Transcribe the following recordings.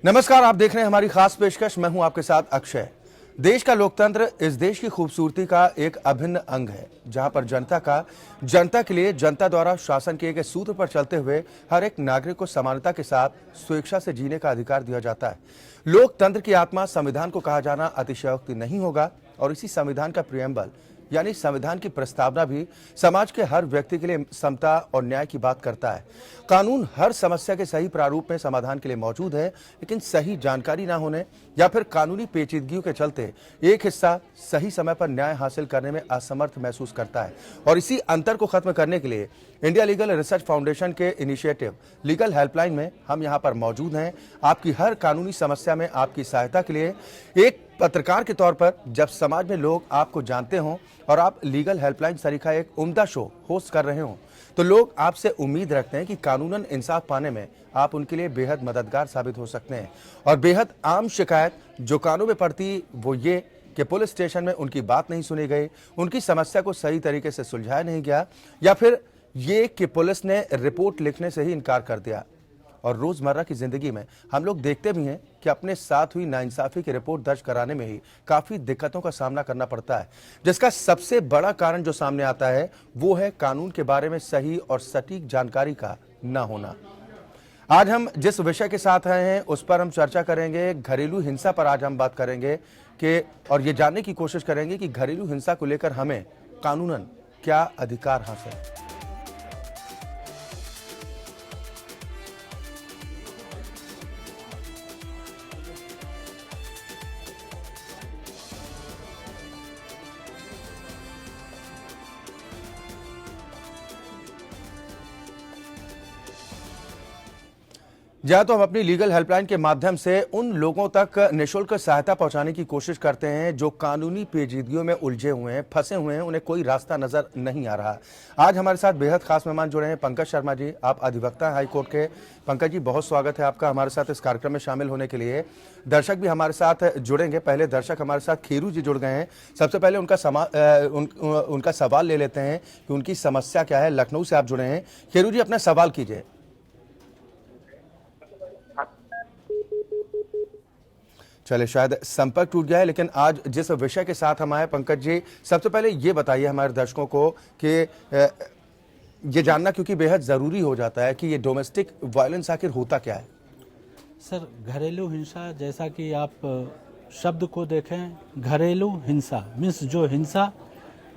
नमस्कार, आप देख रहे हैं हमारी खास पेशकश। मैं हूं आपके साथ अक्षय। देश का लोकतंत्र इस देश की खूबसूरती का एक अभिन्न अंग है, जहां पर जनता के लिए जनता द्वारा शासन के एक सूत्र पर चलते हुए हर एक नागरिक को समानता के साथ स्वेच्छा से जीने का अधिकार दिया जाता है। लोकतंत्र की आत्मा संविधान को कहा जाना अतिशयोक्ति नहीं होगा और इसी संविधान का प्रियम्बल यानी संविधान की प्रस्तावना भी समाज के हर व्यक्ति के लिए समता और न्याय की बात करता है। कानून हर समस्या के सही प्रारूप में समाधान के लिए मौजूद है, लेकिन सही जानकारी ना होने या फिर कानूनी पेचीदगियों के चलते एक हिस्सा सही समय पर न्याय हासिल करने में असमर्थ महसूस करता है। और इसी अंतर को खत्म करने के लिए इंडिया लीगल रिसर्च फाउंडेशन के इनिशिएटिव लीगल हेल्पलाइन में हम यहाँ पर मौजूद हैं। आपकी हर कानूनी समस्या में आपकी सहायता के लिए एक पत्रकार के तौर पर जब समाज में लोग आपको जानते हों और आप लीगल हेल्पलाइन सरीखा एक उम्दा शो होस्ट कर रहे हों, तो लोग आपसे उम्मीद रखते हैं कि कानूनन इंसाफ पाने में आप उनके लिए बेहद मददगार साबित हो सकते हैं। और बेहद आम शिकायत जो कानों में पड़ती वो ये कि पुलिस स्टेशन में उनकी बात नहीं सुनी गई, उनकी समस्या को सही तरीके से सुलझाया नहीं गया, या फिर ये कि पुलिस ने रिपोर्ट लिखने से ही इनकार कर दिया। और रोजमर्रा की जिंदगी में हम लोग देखते भी हैं कि अपने साथ हुई नाइंसाफी की रिपोर्ट दर्ज कराने में ही काफी दिक्कतों का सामना करना पड़ता है, जिसका सबसे बड़ा कारण जो सामने आता है वो है कानून के बारे में सही और सटीक जानकारी का न होना। आज हम जिस विषय के साथ आए हैं उस पर हम चर्चा करेंगे। घरेलू हिंसा पर आज हम बात करेंगे कि और ये जानने की कोशिश करेंगे कि घरेलू हिंसा को लेकर हमें कानूनन क्या अधिकार हासिल है। या तो हम अपनी लीगल हेल्पलाइन के माध्यम से उन लोगों तक निःशुल्क सहायता पहुंचाने की कोशिश करते हैं जो कानूनी पेचीदगियों में उलझे हुए हैं, फंसे हुए हैं, उन्हें कोई रास्ता नजर नहीं आ रहा। आज हमारे साथ बेहद खास मेहमान जुड़े हैं पंकज शर्मा जी। आप अधिवक्ता हाई कोर्ट के। पंकज जी, बहुत स्वागत है आपका हमारे साथ इस कार्यक्रम में शामिल होने के लिए। दर्शक भी हमारे साथ जुड़ेंगे। पहले दर्शक हमारे साथ खेरू जी जुड़ गए हैं। सबसे पहले उनका सवाल ले लेते हैं कि उनकी समस्या क्या है। लखनऊ से आप जुड़े हैं। खेरू जी, अपना सवाल कीजिए। चले, शायद संपर्क टूट गया है, लेकिन आज जिस विषय के साथ हम आए पंकज जी, सबसे पहले ये बताइए हमारे दर्शकों को कि ये जानना क्योंकि बेहद ज़रूरी हो जाता है कि ये डोमेस्टिक वायलेंस आखिर होता क्या है। सर, घरेलू हिंसा जैसा कि आप शब्द को देखें, घरेलू हिंसा मीन्स जो हिंसा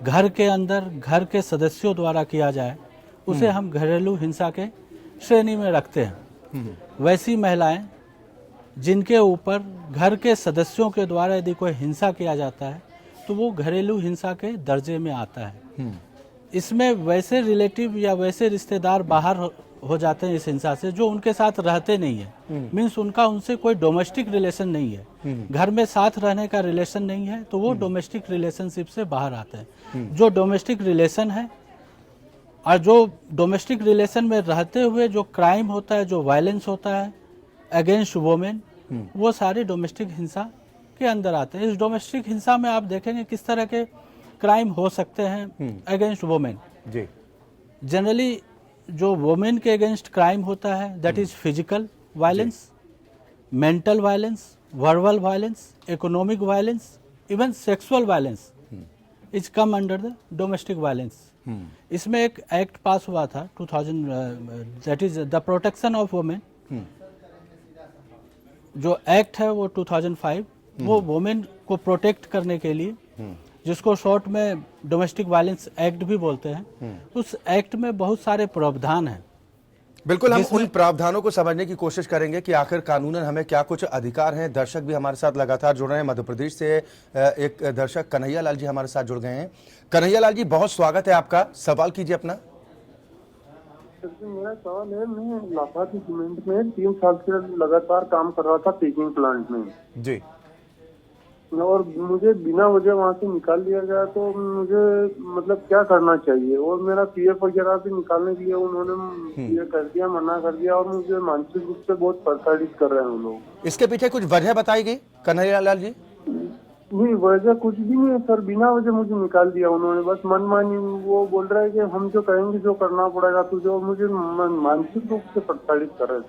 घर के अंदर घर के सदस्यों द्वारा किया जाए उसे हम घरेलू हिंसा के श्रेणी में रखते हैं। वैसी महिलाएं जिनके ऊपर घर के सदस्यों के द्वारा यदि कोई हिंसा किया जाता है तो वो घरेलू हिंसा के दर्जे में आता है। इसमें वैसे रिलेटिव या वैसे रिश्तेदार बाहर हो जाते हैं इस हिंसा से जो उनके साथ रहते नहीं है, मीन्स उनका उनसे कोई डोमेस्टिक रिलेशन नहीं है, घर में साथ रहने का रिलेशन नहीं है, तो वो डोमेस्टिक रिलेशनशिप से बाहर आते हैं। जो डोमेस्टिक रिलेशन है और जो डोमेस्टिक रिलेशन में रहते हुए जो क्राइम होता है, जो वायलेंस होता है अगेंस्ट वुमेन, वो सारे डोमेस्टिक हिंसा के अंदर आते हैं। इस डोमेस्टिक हिंसा में आप देखेंगे किस तरह के क्राइम हो सकते हैं अगेंस्ट वुमेन। जी, जनरली जो वुमेन के अगेंस्ट क्राइम होता है that is physical violence, mental violence, verbal violence, economic violence, even sexual violence is come under the domestic violence. इसमें एक एक्ट पास हुआ था 2000, that is the protection of women. जो act है वो 2005, वो वुमेन को प्रोटेक्ट करने के लिए, जिसको शॉर्ट में डोमेस्टिक वायलेंस एक्ट भी बोलते हैं, उस एक्ट में बहुत सारे प्रावधान हैं। बिल्कुल, हम उन प्रावधानों को समझने की कोशिश करेंगे कि आखिर कानूनन हमें क्या कुछ अधिकार हैं। दर्शक भी हमारे साथ लगातार जुड़ रहे हैं। मध्य प्रदेश से एक दर्शक कन्हैया लाल जी हमारे साथ जुड़ गए हैं। कन्हैया लाल जी, बहुत स्वागत है आपका। सवाल कीजिए अपना। मेरा सवाल है, मैं लाभार्थी सीमेंट में 3 साल से लगातार काम कर रहा था पैकिंग प्लांट में जी, और मुझे बिना वजह वहाँ से निकाल दिया गया, तो मुझे मतलब क्या करना चाहिए? और मेरा पीएफ वगैरह भी निकालने के लिए उन्होंने ये कर दिया, मना कर दिया, और मुझे मानसिक रूप से बहुत प्रताड़ित कर रहे हैं वो लोग। इसके पीछे कुछ वजह बताई गई कन्हैया लाल जी? नहीं, वजह कुछ भी नहीं है सर, बिना वजह मुझे निकाल दिया उन्होंने, बस मनमानी। वो बोल रहा है कि हम जो कहेंगे जो करना पड़ेगा तुझे, और मुझे मानसिक रूप से प्रताड़ित कर रहे थे।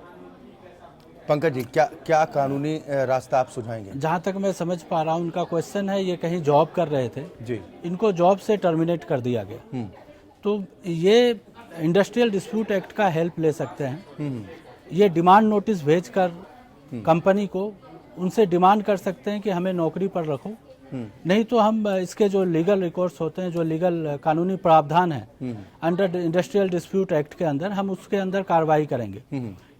पंकज जी, क्या कानूनी रास्ता आप सुझाएंगे? जहाँ तक मैं समझ पा रहा हूँ उनका क्वेश्चन है, ये कहीं जॉब कर रहे थे जी। इनको जॉब से टर्मिनेट कर दिया गया, तो ये इंडस्ट्रियल डिस्प्यूट एक्ट का हेल्प ले सकते हैं। ये डिमांड नोटिस भेजकर कंपनी को उनसे डिमांड कर सकते हैं कि हमें नौकरी पर रखो, नहीं तो हम इसके जो लीगल रिकॉर्ड्स होते हैं, जो लीगल कानूनी प्रावधान है अंडर इंडस्ट्रियल डिस्प्यूट एक्ट के अंदर, हम उसके अंदर कार्रवाई करेंगे।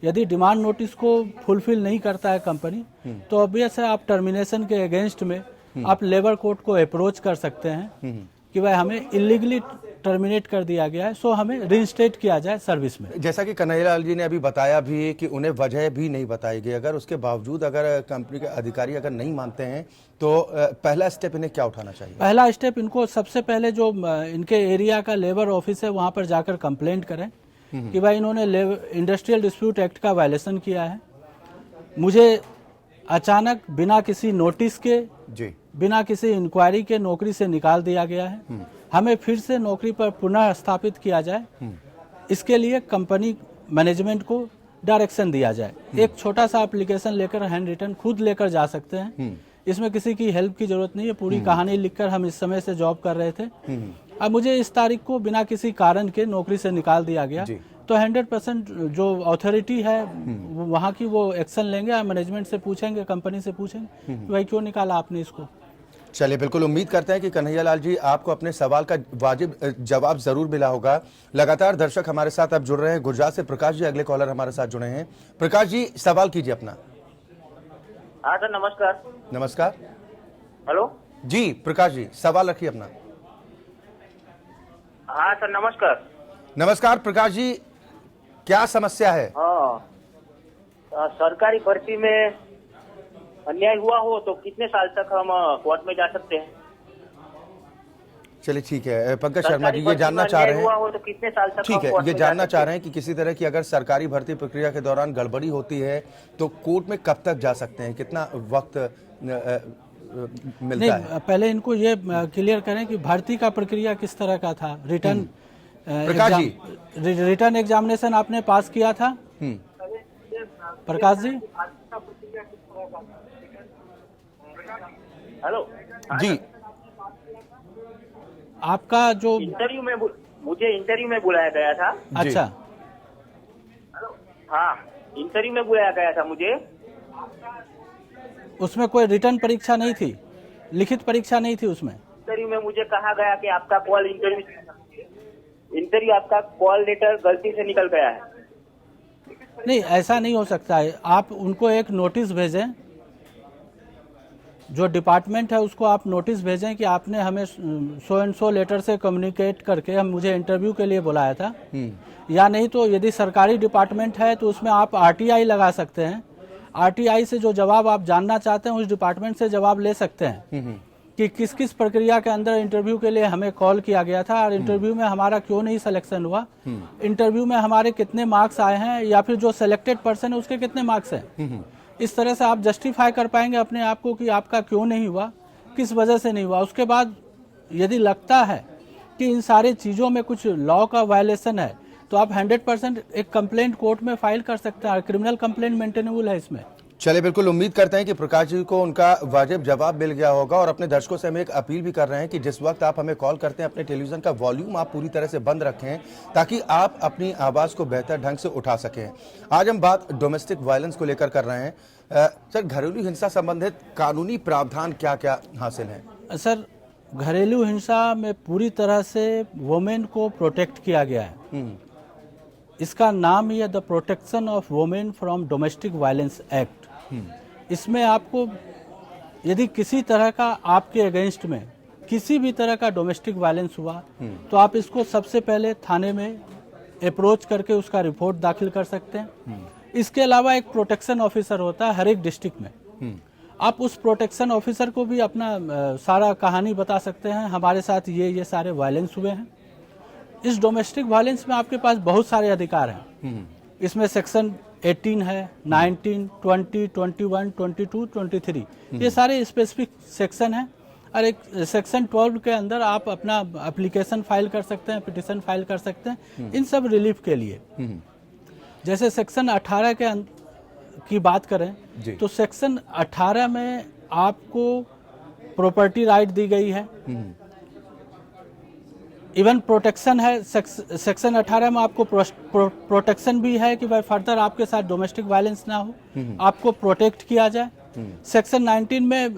यदि डिमांड नोटिस को फुलफिल नहीं करता है कंपनी, तो ऑब्वियस है आप टर्मिनेशन के अगेंस्ट में आप लेबर कोर्ट को अप्रोच कर सकते हैं कि भाई हमें इलीगली टर्मिनेट कर दिया गया है, सो हमें रिइंस्टेट किया जाए सर्विस में। जैसा कि कन्हैयालाल जी ने अभी बताया भी कि उन्हें वजह भी नहीं बताई गई, अगर उसके बावजूद अगर कंपनी के अधिकारी अगर नहीं मानते हैं तो पहला स्टेप इन्हें क्या उठाना चाहिए? पहला स्टेप इनको सबसे पहले जो इनके एरिया का लेबर ऑफिस है वहां पर जाकर कंप्लेंट करें कि भाई इन्होंने इंडस्ट्रियल डिस्प्यूट एक्ट का वायलेशन किया है, मुझे अचानक बिना किसी नोटिस के जी, बिना किसी इंक्वायरी के नौकरी से निकाल दिया गया है, हमें फिर से नौकरी पर पुनः स्थापित किया जाए, इसके लिए कंपनी मैनेजमेंट को डायरेक्शन दिया जाए। एक छोटा सा एप्लीकेशन लेकर हैंड रिटन खुद लेकर जा सकते हैं, इसमें किसी की हेल्प की जरूरत नहीं है। पूरी कहानी लिखकर हम इस समय से जॉब कर रहे थे, अब मुझे इस तारीख को बिना किसी कारण के नौकरी से निकाल दिया गया, तो 100% जो अथॉरिटी है वहाँ की वो एक्शन लेंगे। मैनेजमेंट से पूछेंगे, कंपनी से पूछेंगे कि भाई क्यों निकाला आपने इसको। चलिए, बिल्कुल उम्मीद करते हैं कि कन्हैयालाल जी आपको अपने सवाल का वाजिब जवाब जरूर मिला होगा। लगातार दर्शक हमारे साथ अब जुड़ रहे हैं। गुजरात से प्रकाश जी अगले कॉलर हमारे साथ जुड़े हैं। प्रकाश जी, सवाल कीजिए अपना। हाँ सर, नमस्कार। नमस्कार। हेलो जी प्रकाश जी, सवाल रखिए अपना। हाँ सर, नमस्कार। नमस्कार प्रकाश जी, क्या समस्या है? हाँ, सरकारी भर्ती में अन्याय हुआ हो तो कितने साल तक हम कोर्ट में जा सकते हैं? चलिए ठीक है, पंकज शर्मा जी ये जानना चाह रहे हुआ हैं, हो तो कितने साल तक ठीक हम है, कोर्ट ये में जा जानना सकते चाह रहे हैं कि किसी तरह की अगर सरकारी भर्ती प्रक्रिया के दौरान गड़बड़ी होती है तो कोर्ट में कब तक जा सकते हैं, कितना वक्त मिलता है? पहले इनको ये क्लियर करें कि भर्ती का प्रक्रिया किस तरह का था। Return Prakash ji, return examination आपने पास किया था? प्रकाश जी, हेलो जी, आपका जो इंटरव्यू में मुझे इंटरव्यू में बुलाया गया था। अच्छा, हाँ, इंटरव्यू में बुलाया गया था मुझे। उसमें कोई रिटर्न परीक्षा नहीं थी, लिखित परीक्षा नहीं थी उसमें? इंटरव्यू में मुझे कहा गया कि आपका कॉल इंटरव्यू आपका कॉल लेटर गलती से निकल गया है। नहीं, ऐसा नहीं हो सकता है। आप उनको एक नोटिस भेजें, जो डिपार्टमेंट है उसको आप नोटिस भेजें कि आपने हमें सो एंड सो लेटर से कम्युनिकेट करके हम मुझे इंटरव्यू के लिए बुलाया था। या नहीं तो यदि सरकारी डिपार्टमेंट है तो उसमें आप RTI लगा सकते हैं। RTI से जो जवाब आप जानना चाहते हैं उस डिपार्टमेंट से जवाब ले सकते हैं कि किस किस प्रक्रिया के अंदर इंटरव्यू के लिए हमें कॉल किया गया था और इंटरव्यू में हमारा क्यों नहीं सिलेक्शन हुआ, इंटरव्यू में हमारे कितने मार्क्स आए हैं, या फिर जो सिलेक्टेड पर्सन है उसके कितने मार्क्स हैं। इस तरह से आप जस्टिफाई कर पाएंगे अपने आप को कि आपका क्यों नहीं हुआ, किस वजह से नहीं हुआ। उसके बाद यदि लगता है कि इन सारी चीज़ों में कुछ लॉ का वायलेशन है तो आप 100% एक कंप्लेंट कोर्ट में फाइल कर सकते हैं। क्रिमिनल कंप्लेंट मेंटेनेबल है इसमें। चलिए, बिल्कुल उम्मीद करते हैं कि प्रकाश जी को उनका वाजिब जवाब मिल गया होगा। और अपने दर्शकों से हम एक अपील भी कर रहे हैं कि जिस वक्त आप हमें कॉल करते हैं अपने टेलीविजन का वॉल्यूम आप पूरी तरह से बंद रखें ताकि आप अपनी आवाज़ को बेहतर ढंग से उठा सकें। आज हम बात डोमेस्टिक वायलेंस को लेकर कर रहे हैं। सर, घरेलू हिंसा संबंधित कानूनी प्रावधान क्या क्या हासिल है? सर, घरेलू हिंसा में पूरी तरह से वुमेन को प्रोटेक्ट किया गया है। इसका नाम ही है the protection of women from domestic violence act. इसमें आपको यदि किसी तरह का आपके अगेंस्ट में किसी भी तरह का डोमेस्टिक वायलेंस हुआ तो आप इसको सबसे पहले थाने में अप्रोच करके उसका रिपोर्ट दाखिल कर सकते हैं। इसके अलावा एक प्रोटेक्शन ऑफिसर होता है हर एक डिस्ट्रिक्ट में। आप उस प्रोटेक्शन ऑफिसर को भी अपना सारा कहानी बता सकते हैं, हमारे साथ ये सारे वायलेंस हुए हैं। इस डोमेस्टिक वायलेंस में आपके पास बहुत सारे अधिकार हैं। इसमें सेक्शन 18 है, 19, 20, 21, 22, 23, ये सारे स्पेसिफिक सेक्शन हैं। और एक सेक्शन 12 के अंदर आप अपना एप्लीकेशन फाइल कर सकते हैं, पिटिशन फाइल कर सकते हैं इन सब रिलीफ के लिए। जैसे सेक्शन 18 के की बात जी। करें तो सेक्शन 18 में आपको प्रॉपर्टी राइट दी गई है, इवन प्रोटेक्शन है। सेक्शन 18 में आपको प्रोटेक्शन भी है कि भाई फर्दर आपके साथ डोमेस्टिक वायलेंस ना हो, आपको प्रोटेक्ट किया जाए। सेक्शन 19 में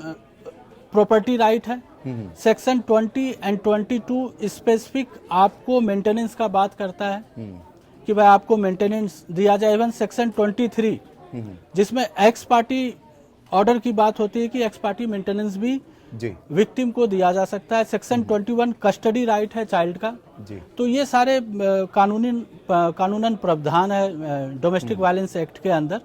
प्रॉपर्टी राइट है। सेक्शन 20 एंड 22 स्पेसिफिक आपको मेंटेनेंस का बात करता है कि भाई आपको मेंटेनेंस दिया जाए। इवन सेक्शन 23 जिसमें एक्स पार्टी ऑर्डर की बात होती है कि एक्स पार्टी मेंटेनेंस भी जी विक्टिम को दिया जा सकता है। सेक्शन 21 कस्टडी राइट है चाइल्ड का। जी तो ये सारे कानूनन प्रावधान है डोमेस्टिक वायलेंस एक्ट के अंदर।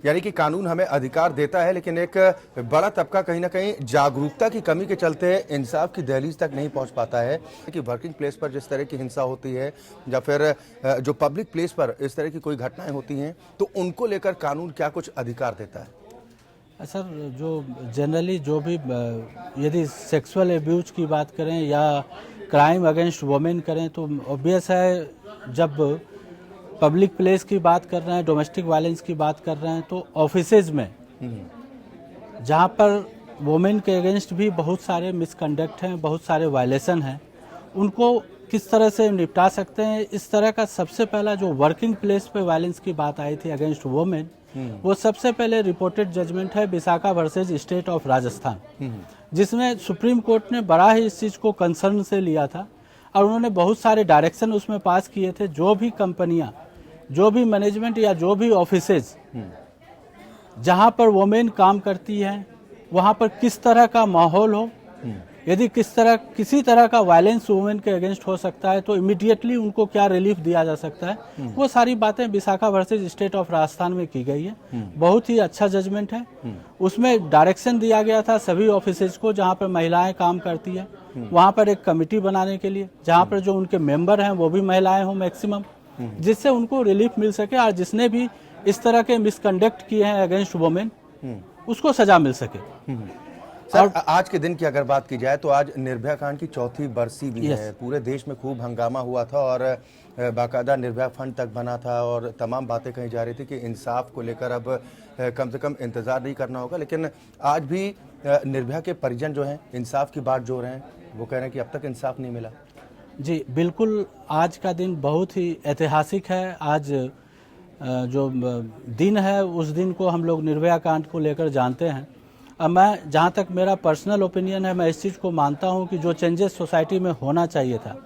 यानी कि कानून हमें अधिकार देता है, लेकिन एक बड़ा तबका कहीं ना कहीं जागरूकता की कमी के चलते इंसाफ की दहलीज तक नहीं पहुंच पाता है कि वर्किंग प्लेस पर जिस तरह की हिंसा होती है या फिर जो पब्लिक प्लेस पर इस तरह की कोई घटनाएं होती हैं तो उनको लेकर कानून क्या कुछ अधिकार देता है? सर, जो जनरली जो भी यदि सेक्सुअल एब्यूज की बात करें या क्राइम अगेंस्ट वुमेन करें तो ऑब्वियस है, जब पब्लिक प्लेस की बात कर रहे हैं, डोमेस्टिक वायलेंस की बात कर रहे हैं तो ऑफिसेज में जहां पर वुमेन के अगेंस्ट भी बहुत सारे मिसकंडक्ट हैं, बहुत सारे वायलेशन हैं, उनको किस तरह से निपटा सकते हैं। इस तरह का सबसे पहला जो वर्किंग प्लेस पे वायलेंस की बात आई थी अगेंस्ट वुमेन, वो सबसे पहले रिपोर्टेड जजमेंट है Vishakha versus state of Rajasthan, जिसमें सुप्रीम कोर्ट ने बड़ा ही इस चीज को कंसर्न से लिया था और उन्होंने बहुत सारे डायरेक्शन उसमें पास किए थे। जो भी कंपनियां, जो भी मैनेजमेंट या जो भी ऑफिसेज जहां पर वुमेन काम करती हैं, वहां पर किस तरह का माहौल हो, यदि किसी तरह का वायलेंस वुमेन के अगेंस्ट हो सकता है तो इमीडिएटली उनको क्या रिलीफ दिया जा सकता है, वो सारी बातें Vishakha versus state of Rajasthan में की गई है। बहुत ही अच्छा जजमेंट है। उसमें डायरेक्शन दिया गया था सभी ऑफिसेज को जहां पर महिलाएं काम करती है, वहां पर एक कमिटी बनाने के लिए जहां पर जो उनके मेंबर हैं वो भी महिलाएं हों मैक्सिमम, जिससे उनको रिलीफ मिल सके और जिसने भी इस तरह के मिसकंडक्ट किए हैं अगेंस्ट वुमेन उसको सजा मिल सके। सर, आज के दिन की अगर बात की जाए तो आज निर्भया कांड की 4थी बरसी भी है। पूरे देश में खूब हंगामा हुआ था और बाकायदा निर्भया फंड तक बना था और तमाम बातें कही जा रही थी कि इंसाफ को लेकर अब कम से कम इंतजार नहीं करना होगा। लेकिन आज भी निर्भया के परिजन जो हैं इंसाफ की बात जोड़ रहे हैं, वो कह रहे हैं कि अब तक इंसाफ नहीं मिला। जी बिल्कुल, आज का दिन बहुत ही ऐतिहासिक है। आज जो दिन है उस दिन को हम लोग निर्भया कांड को लेकर जानते हैं। अब मैं, जहाँ तक मेरा पर्सनल ओपिनियन है, मैं इस चीज़ को मानता हूँ कि जो चेंजेस सोसाइटी में होना चाहिए था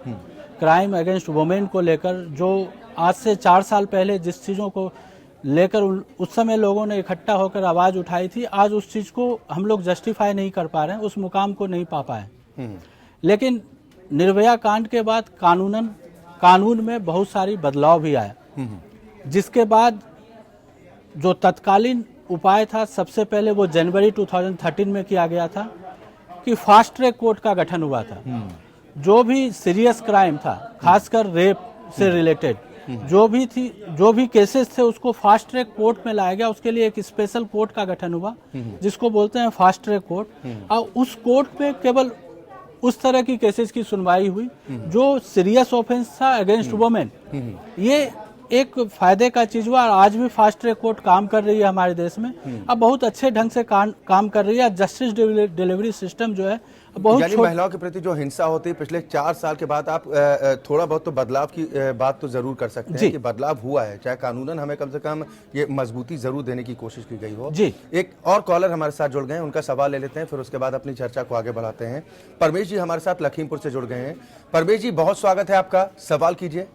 क्राइम अगेंस्ट वुमेन को लेकर, जो आज से 4 साल पहले जिस चीज़ों को लेकर उस समय लोगों ने इकट्ठा होकर आवाज़ उठाई थी, आज उस चीज़ को हम लोग जस्टिफाई नहीं कर पा रहे हैं, उस मुकाम को नहीं पा पाए। लेकिन निर्भया कांड के बाद कानून में बहुत सारी बदलाव भी आया, जिसके बाद जो तत्कालीन उपाय था सबसे पहले वो जनवरी 2013 में किया गया था कि फास्ट ट्रैक कोर्ट का गठन हुआ था। जो भी सीरियस क्राइम था, खासकर रेप से रिलेटेड जो भी केसेस थे, उसको फास्ट ट्रैक कोर्ट में लाया गया। उसके लिए एक स्पेशल कोर्ट का गठन हुआ जिसको बोलते हैं फास्ट ट्रैक कोर्ट। और उस कोर्ट में केवल उस तरह की केसेस की सुनवाई हुई जो सीरियस ऑफेंस था अगेंस्ट वुमेन। ये एक फायदे का चीज हुआ और आज भी फास्ट ट्रैक कोर्ट काम कर रही है हमारे देश में। अब बहुत अच्छे ढंग से काम कर रही है। जस्टिस डिलीवरी सिस्टम जो है बहुत, यानी महिलाओं के प्रति जो हिंसा होती है पिछले 4 साल के बाद आप थोड़ा बहुत तो बदलाव की बात तो जरूर कर सकते हैं कि बदलाव हुआ है, चाहे कानूनन हमें कम से कम ये मजबूती जरूर देने की कोशिश की गई हो। जी, एक और कॉलर हमारे साथ जुड़ गए हैं, उनका सवाल ले लेते हैं, फिर उसके बाद अपनी चर्चा को आगे बढ़ाते हैं। परमेश जी हमारे साथ लखीमपुर से जुड़ गए हैं। परमेश जी, बहुत स्वागत है आपका, सवाल कीजिए।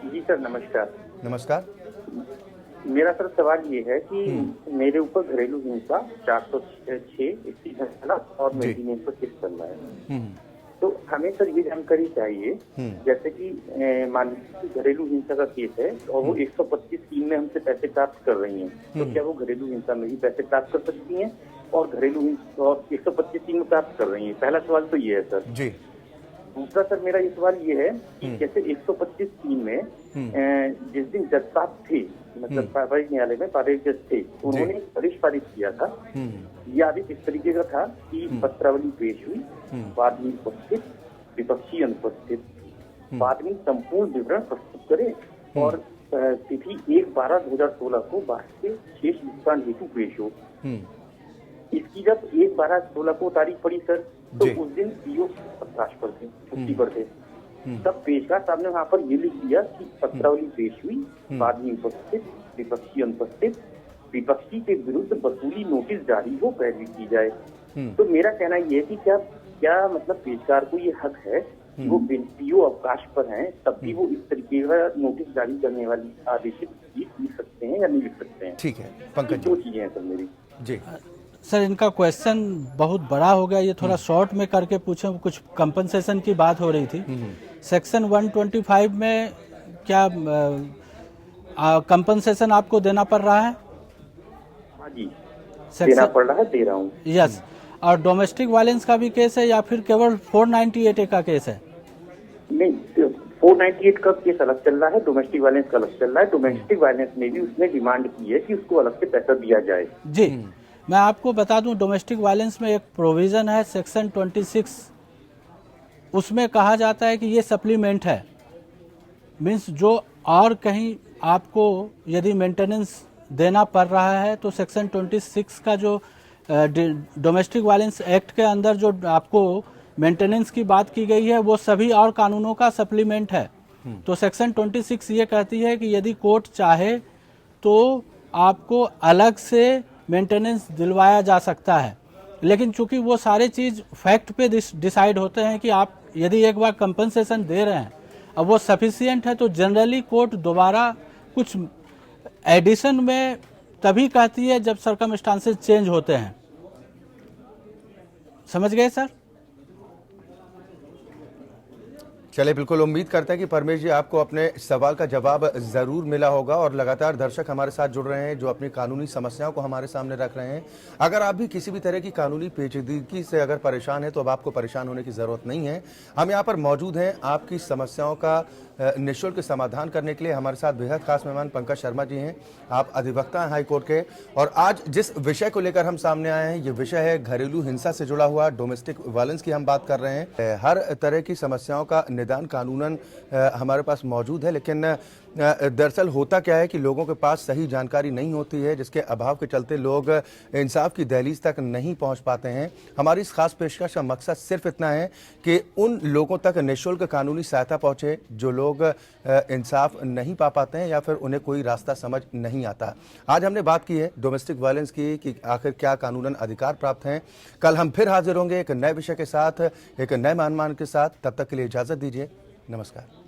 जी सर, नमस्कार। नमस्कार। मेरा सर सवाल ये है कि मेरे ऊपर घरेलू हिंसा 406 और मेंटेनेंस पर केस चल रहा है। तो हमें सर ये जानकारी चाहिए, जैसे कि मान लीजिए घरेलू हिंसा का केस है और वो 125(3) में हमसे पैसे प्राप्त कर रही हैं, तो क्या वो घरेलू हिंसा में ही पैसे प्राप्त कर सकती हैं और घरेलू हिंसा और 125(3) में प्राप्त कर रही हैं? पहला सवाल तो ये है सर जी। दूसरा सर मेरा ये सवाल ये है कि जैसे 125(3) में जिस दिन जज साहब थे, मतलब पारित न्यायालय में पारित जज थे, उन्होंने आदेश पारित किया था। ये आदेश इस तरीके का था कि पत्रावली पेश हुई, वादनी उपस्थित, विपक्षी अनुपस्थित, वादनी संपूर्ण विवरण प्रस्तुत करे और तिथि 1/12/2016 को बाढ़ के शेष भुगतान हेतु पेश हो। इसकी जब 1/12/16 को तारीख पड़ी सर, तो जी। उस दिन पीओ अवकाश पर थे, छुट्टी पर थे। तब पेशकार साहब ने वहाँ पर ये लिख दिया कि पत्रावली पेश हुई, बाद में उपस्थित, विपक्षी अनुपस्थित, विपक्षी के विरुद्ध वसूली नोटिस जारी हो, पैरवी की जाए। तो मेरा कहना ये है कि क्या मतलब पेशकार को ये हक है, वो पीओ अवकाश पर हैं तब भी वो इस तरीके का नोटिस जारी करने वाली आदेशित चीज लिख सकते हैं या नहीं लिख सकते हैं? ठीक है पंकज दो चीजें हैं सर मेरी। जी। सर इनका क्वेश्चन बहुत बड़ा हो गया, ये थोड़ा शॉर्ट में करके पूछे। कुछ कंपनसेशन की बात हो रही थी। सेक्शन 125 में क्या कंपनसेशन आपको देना पड़ रहा है? हाँ जी, देना पड़ रहा है, दे रहा हूँ। यस। और डोमेस्टिक वायलेंस का भी केस है या फिर केवल 498 का केस है? नहीं, 498 का केस अलग चल रहा है, डोमेस्टिक वायलेंस का अलग चल रहा है। डोमेस्टिक वायलेंस में भी उसने डिमांड की है कि उसको अलग से पैसा दिया जाए। जी, मैं आपको बता दूं, डोमेस्टिक वायलेंस में एक प्रोविजन है सेक्शन 26, उसमें कहा जाता है कि ये सप्लीमेंट है। मीन्स जो और कहीं आपको यदि मेंटेनेंस देना पड़ रहा है तो सेक्शन 26 का जो डोमेस्टिक वायलेंस एक्ट के अंदर जो आपको मेंटेनेंस की बात की गई है वो सभी और कानूनों का सप्लीमेंट है। तो सेक्शन 26 ये कहती है कि यदि कोर्ट चाहे तो आपको अलग से मेंटेनेंस दिलवाया जा सकता है, लेकिन चूंकि वो सारे चीज फैक्ट पे डिसाइड होते हैं कि आप यदि एक बार कंपनसेशन दे रहे हैं अब वो सफिशिएंट है तो जनरली कोर्ट दोबारा कुछ एडिशन में तभी कहती है जब सर्कमस्टांसेस चेंज होते हैं। समझ गए सर? चलिए, बिल्कुल उम्मीद करते हैं कि परमेश जी आपको अपने सवाल का जवाब जरूर मिला होगा और लगातार दर्शक हमारे साथ जुड़ रहे हैं जो अपनी कानूनी समस्याओं को हमारे सामने रख रहे हैं। अगर आप भी किसी भी तरह की कानूनी पेचीदगी से अगर परेशान हैं तो अब आपको परेशान होने की जरूरत नहीं है। हम यहाँ पर मौजूद हैं आपकी समस्याओं का निःशुल्क समाधान करने के लिए। हमारे साथ बेहद खास मेहमान पंकज शर्मा जी हैं, आप अधिवक्ता हैं हाई कोर्ट के। और आज जिस विषय को लेकर हम सामने आए हैं ये विषय है घरेलू हिंसा से जुड़ा हुआ, डोमेस्टिक वायलेंस की हम बात कर रहे हैं। हर तरह की समस्याओं का निदान कानूनन हमारे पास मौजूद है, लेकिन दरअसल होता क्या है कि लोगों के पास सही जानकारी नहीं होती है, जिसके अभाव के चलते लोग इंसाफ की दहलीज तक नहीं पहुंच पाते हैं। हमारी इस खास पेशकश का मकसद सिर्फ इतना है कि उन लोगों तक निःशुल्क कानूनी सहायता पहुंचे जो लोग इंसाफ नहीं पा पाते हैं या फिर उन्हें कोई रास्ता समझ नहीं आता। आज हमने बात की है डोमेस्टिक वायलेंस की कि आखिर क्या कानूनन अधिकार प्राप्त हैं। कल हम फिर हाजिर होंगे एक नए विषय के साथ, एक नए मेहमान के साथ। तब तक के लिए इजाजत दीजिए। नमस्कार।